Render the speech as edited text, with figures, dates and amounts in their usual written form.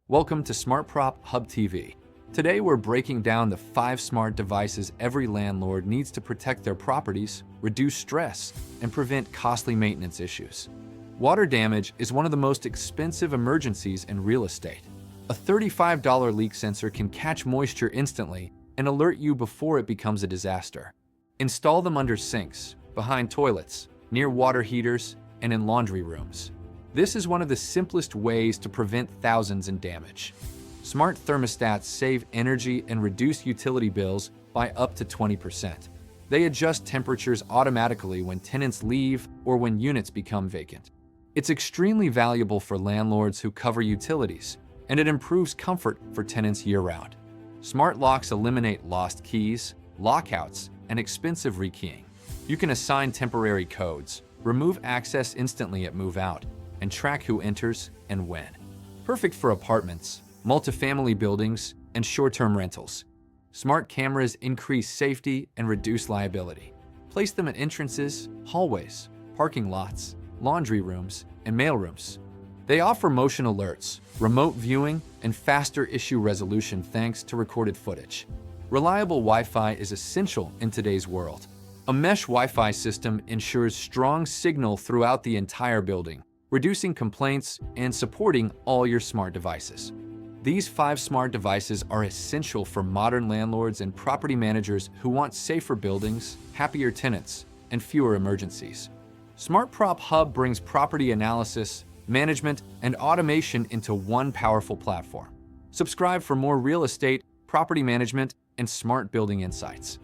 Welcome to SmartProp Hub TV. Today we're breaking down the 5 smart devices every landlord needs to protect their properties, reduce stress, and prevent costly maintenance issues. Water damage is one of the most expensive emergencies in real estate. A $35 leak sensor can catch moisture instantly and alert you before it becomes a disaster. Install them under sinks, behind toilets, near water heaters, and in laundry rooms. This is one of the simplest ways to prevent thousands in damage. Smart thermostats save energy and reduce utility bills by up to 20%. They adjust temperatures automatically when tenants leave or when units become vacant. It's extremely valuable for landlords who cover utilities, and it improves comfort for tenants year-round. Smart locks eliminate lost keys, lockouts, and expensive rekeying. You can assign temporary codes, remove access instantly at move-out, and track who enters and when. Perfect for apartments, multifamily buildings, and short-term rentals. Smart cameras increase safety and reduce liability. Place them at entrances, hallways, parking lots, laundry rooms, and mailrooms. They offer motion alerts, remote viewing, and faster issue resolution thanks to recorded footage. Reliable Wi-Fi is essential in today's world. A mesh Wi-Fi system ensures strong signal throughout the entire building, reducing complaints and supporting all your smart devices. These 5 smart devices are essential for modern landlords and property managers who want safer buildings, happier tenants, and fewer emergencies. SmartProp Hub brings property analysis, management, and automation into one powerful platform. Subscribe for more real estate, property management, and smart building insights.